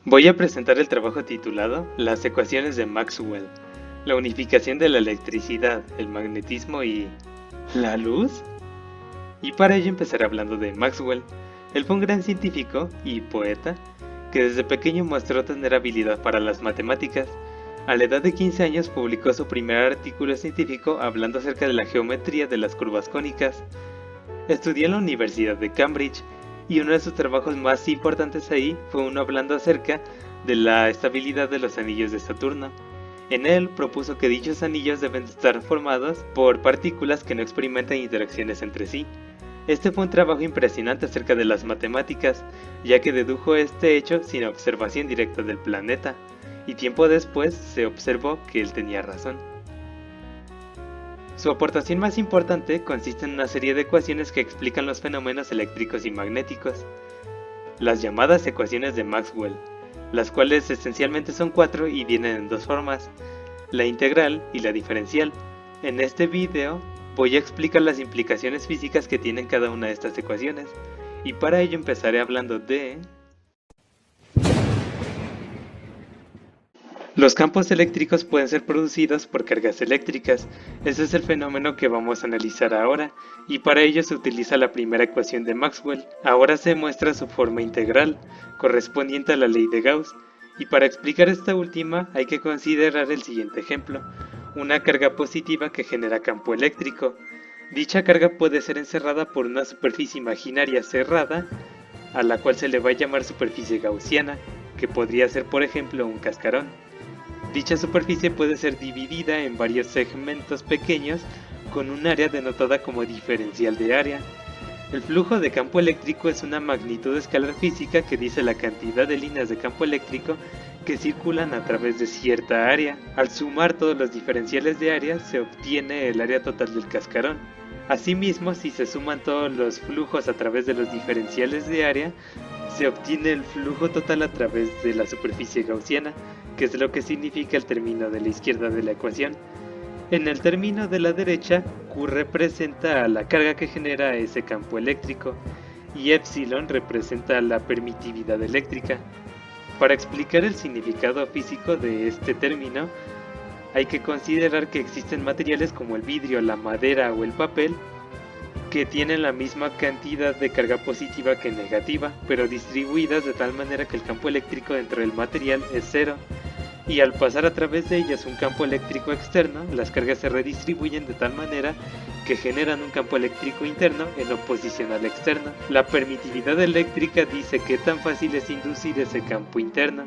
Voy a presentar el trabajo titulado Las ecuaciones de Maxwell, la unificación de la electricidad, el magnetismo y ¿la luz? Y para ello empezaré hablando de Maxwell. Él fue un gran científico y poeta que desde pequeño mostró tener habilidad para las matemáticas. A la edad de 15 años publicó su primer artículo científico hablando acerca de la geometría de las curvas cónicas. Estudió en la Universidad de Cambridge y uno de sus trabajos más importantes ahí fue uno hablando acerca de la estabilidad de los anillos de Saturno. En él propuso que dichos anillos deben estar formados por partículas que no experimentan interacciones entre sí. Este fue un trabajo impresionante acerca de las matemáticas, ya que dedujo este hecho sin observación directa del planeta, y tiempo después se observó que él tenía razón. Su aportación más importante consiste en una serie de ecuaciones que explican los fenómenos eléctricos y magnéticos, las llamadas ecuaciones de Maxwell, las cuales esencialmente son cuatro y vienen en dos formas, la integral y la diferencial. En este video voy a explicar las implicaciones físicas que tienen cada una de estas ecuaciones, y para ello empezaré hablando de los campos eléctricos pueden ser producidos por cargas eléctricas. Ese es el fenómeno que vamos a analizar ahora, y para ello se utiliza la primera ecuación de Maxwell. Ahora se muestra su forma integral, correspondiente a la ley de Gauss, y para explicar esta última hay que considerar el siguiente ejemplo: una carga positiva que genera campo eléctrico. Dicha carga puede ser encerrada por una superficie imaginaria cerrada, a la cual se le va a llamar superficie gaussiana, que podría ser por ejemplo un cascarón. Dicha superficie puede ser dividida en varios segmentos pequeños con un área denotada como diferencial de área. El flujo de campo eléctrico es una magnitud escalar física que dice la cantidad de líneas de campo eléctrico que circulan a través de cierta área. Al sumar todos los diferenciales de área se obtiene el área total del cascarón. Asimismo, si se suman todos los flujos a través de los diferenciales de área, se obtiene el flujo total a través de la superficie gaussiana, que es lo que significa el término de la izquierda de la ecuación. En el término de la derecha, Q representa a la carga que genera ese campo eléctrico, y epsilon representa la permitividad eléctrica. Para explicar el significado físico de este término, hay que considerar que existen materiales como el vidrio, la madera o el papel que tienen la misma cantidad de carga positiva que negativa, pero distribuidas de tal manera que el campo eléctrico dentro del material es cero, y al pasar a través de ellas un campo eléctrico externo, las cargas se redistribuyen de tal manera que generan un campo eléctrico interno en oposición al externo. La permitividad eléctrica dice qué tan fácil es inducir ese campo interno,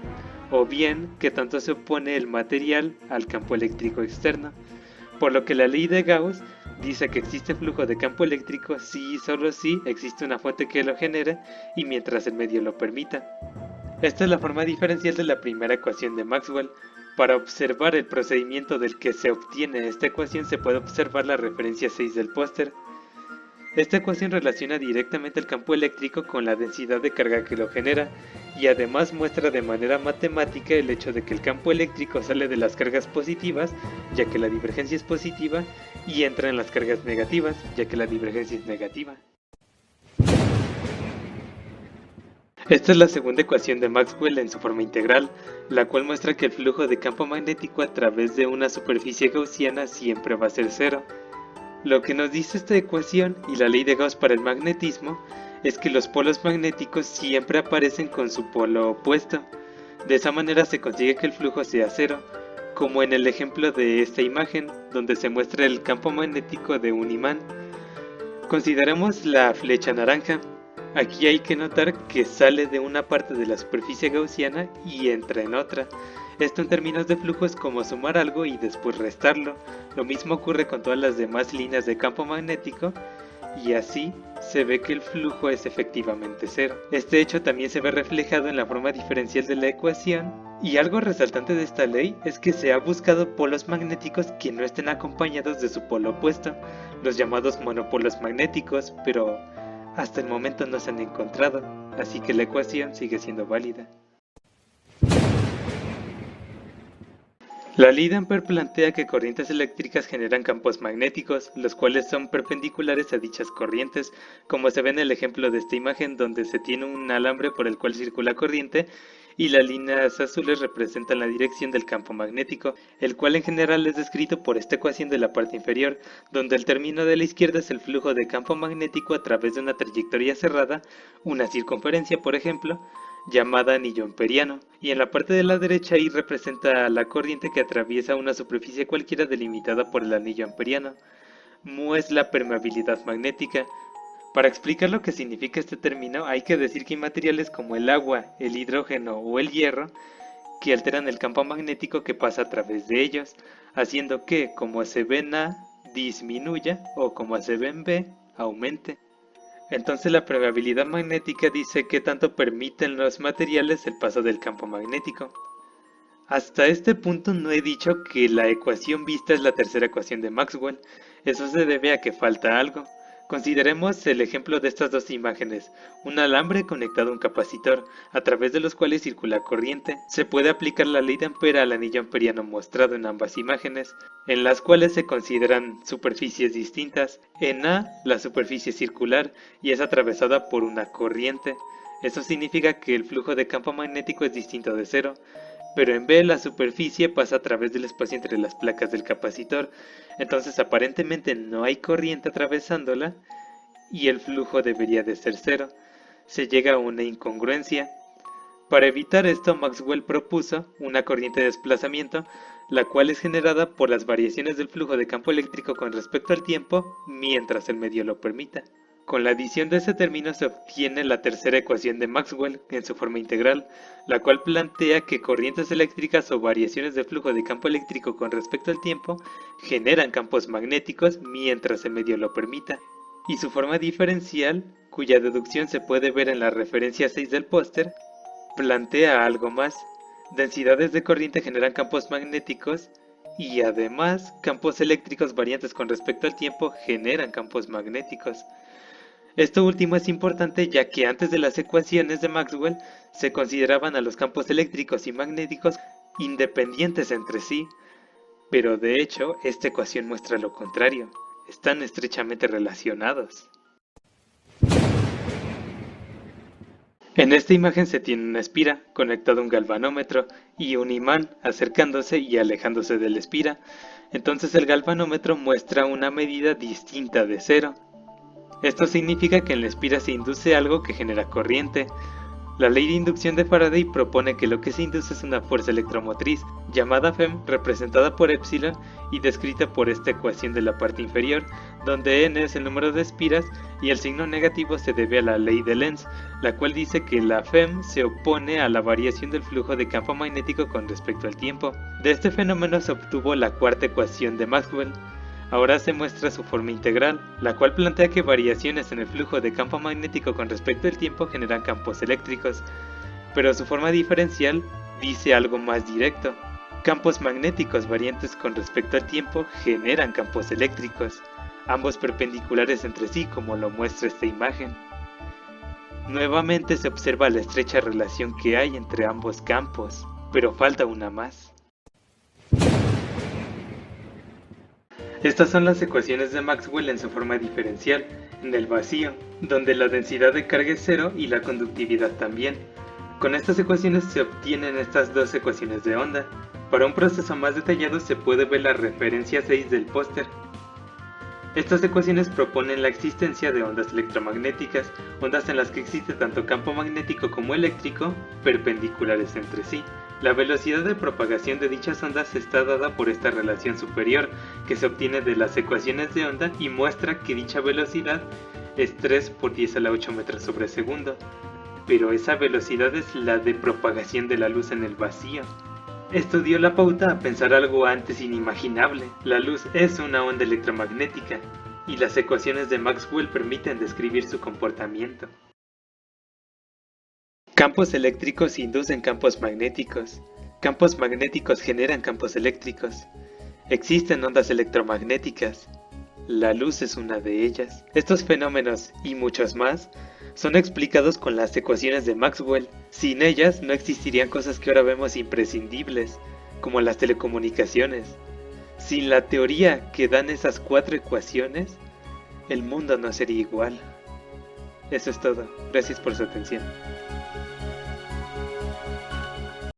o bien qué tanto se opone el material al campo eléctrico externo, por lo que la ley de Gauss dice que existe flujo de campo eléctrico si y solo si existe una fuente que lo genere y mientras el medio lo permita. Esta es la forma diferencial de la primera ecuación de Maxwell. Para observar el procedimiento del que se obtiene esta ecuación se puede observar la referencia 6 del póster. Esta ecuación relaciona directamente el campo eléctrico con la densidad de carga que lo genera, y además muestra de manera matemática el hecho de que el campo eléctrico sale de las cargas positivas, ya que la divergencia es positiva, y entra en las cargas negativas, ya que la divergencia es negativa. Esta es la segunda ecuación de Maxwell en su forma integral, la cual muestra que el flujo de campo magnético a través de una superficie gaussiana siempre va a ser cero. Lo que nos dice esta ecuación y la ley de Gauss para el magnetismo es que los polos magnéticos siempre aparecen con su polo opuesto. De esa manera se consigue que el flujo sea cero, como en el ejemplo de esta imagen, donde se muestra el campo magnético de un imán. Consideremos la flecha naranja. Aquí hay que notar que sale de una parte de la superficie gaussiana y entra en otra. Esto en términos de flujo es como sumar algo y después restarlo. Lo mismo ocurre con todas las demás líneas de campo magnético, y así se ve que el flujo es efectivamente cero. Este hecho también se ve reflejado en la forma diferencial de la ecuación, y algo resaltante de esta ley es que se ha buscado polos magnéticos que no estén acompañados de su polo opuesto, los llamados monopolos magnéticos, pero hasta el momento no se han encontrado, así que la ecuación sigue siendo válida. La ley de Ampère plantea que corrientes eléctricas generan campos magnéticos, los cuales son perpendiculares a dichas corrientes, como se ve en el ejemplo de esta imagen donde se tiene un alambre por el cual circula corriente y las líneas azules representan la dirección del campo magnético, el cual en general es descrito por esta ecuación de la parte inferior, donde el término de la izquierda es el flujo de campo magnético a través de una trayectoria cerrada, una circunferencia por ejemplo, llamada anillo amperiano, y en la parte de la derecha I representa la corriente que atraviesa una superficie cualquiera delimitada por el anillo amperiano. Mu es la permeabilidad magnética. Para explicar lo que significa este término, hay que decir que hay materiales como el agua, el hidrógeno o el hierro que alteran el campo magnético que pasa a través de ellos, haciendo que, como se ve en A, disminuya o como se ve en B, aumente. Entonces la permeabilidad magnética dice que tanto permiten los materiales el paso del campo magnético. Hasta este punto no he dicho que la ecuación vista es la tercera ecuación de Maxwell. Eso se debe a que falta algo. Consideremos el ejemplo de estas dos imágenes, un alambre conectado a un capacitor, a través de los cuales circula corriente. Se puede aplicar la ley de Ampere al anillo amperiano mostrado en ambas imágenes, en las cuales se consideran superficies distintas. En A, la superficie es circular y es atravesada por una corriente. Eso significa que el flujo de campo magnético es distinto de cero. Pero en B la superficie pasa a través del espacio entre las placas del capacitor, entonces aparentemente no hay corriente atravesándola y el flujo debería de ser cero. Se llega a una incongruencia. Para evitar esto, Maxwell propuso una corriente de desplazamiento, la cual es generada por las variaciones del flujo de campo eléctrico con respecto al tiempo mientras el medio lo permita. Con la adición de ese término se obtiene la tercera ecuación de Maxwell en su forma integral, la cual plantea que corrientes eléctricas o variaciones de flujo de campo eléctrico con respecto al tiempo generan campos magnéticos mientras el medio lo permita, y su forma diferencial, cuya deducción se puede ver en la referencia 6 del póster, plantea algo más. Densidades de corriente generan campos magnéticos y además campos eléctricos variantes con respecto al tiempo generan campos magnéticos. Esto último es importante ya que antes de las ecuaciones de Maxwell se consideraban a los campos eléctricos y magnéticos independientes entre sí, pero de hecho esta ecuación muestra lo contrario, están estrechamente relacionados. En esta imagen se tiene una espira conectada a un galvanómetro y un imán acercándose y alejándose de la espira, entonces el galvanómetro muestra una medida distinta de cero. Esto significa que en la espira se induce algo que genera corriente. La ley de inducción de Faraday propone que lo que se induce es una fuerza electromotriz, llamada Fm, representada por epsilon y descrita por esta ecuación de la parte inferior, donde n es el número de espiras y el signo negativo se debe a la ley de Lenz, la cual dice que la Fm se opone a la variación del flujo de campo magnético con respecto al tiempo. De este fenómeno se obtuvo la cuarta ecuación de Maxwell. Ahora se muestra su forma integral, la cual plantea que variaciones en el flujo de campo magnético con respecto al tiempo generan campos eléctricos, pero su forma diferencial dice algo más directo. Campos magnéticos variantes con respecto al tiempo generan campos eléctricos, ambos perpendiculares entre sí como lo muestra esta imagen. Nuevamente se observa la estrecha relación que hay entre ambos campos, pero falta una más. Estas son las ecuaciones de Maxwell en su forma diferencial, en el vacío, donde la densidad de carga es cero y la conductividad también. Con estas ecuaciones se obtienen estas dos ecuaciones de onda. Para un proceso más detallado se puede ver la referencia 6 del póster. Estas ecuaciones proponen la existencia de ondas electromagnéticas, ondas en las que existe tanto campo magnético como eléctrico, perpendiculares entre sí. La velocidad de propagación de dichas ondas está dada por esta relación superior, que se obtiene de las ecuaciones de onda y muestra que dicha velocidad es 3 por 10 a la 8 metros sobre segundo. Pero esa velocidad es la de propagación de la luz en el vacío. Esto dio la pauta a pensar algo antes inimaginable. La luz es una onda electromagnética, y las ecuaciones de Maxwell permiten describir su comportamiento. Campos eléctricos inducen campos magnéticos. Campos magnéticos generan campos eléctricos. Existen ondas electromagnéticas. La luz es una de ellas. Estos fenómenos, y muchos más, son explicados con las ecuaciones de Maxwell. Sin ellas no existirían cosas que ahora vemos imprescindibles, como las telecomunicaciones. Sin la teoría que dan esas 4 ecuaciones, el mundo no sería igual. Eso es todo. Gracias por su atención.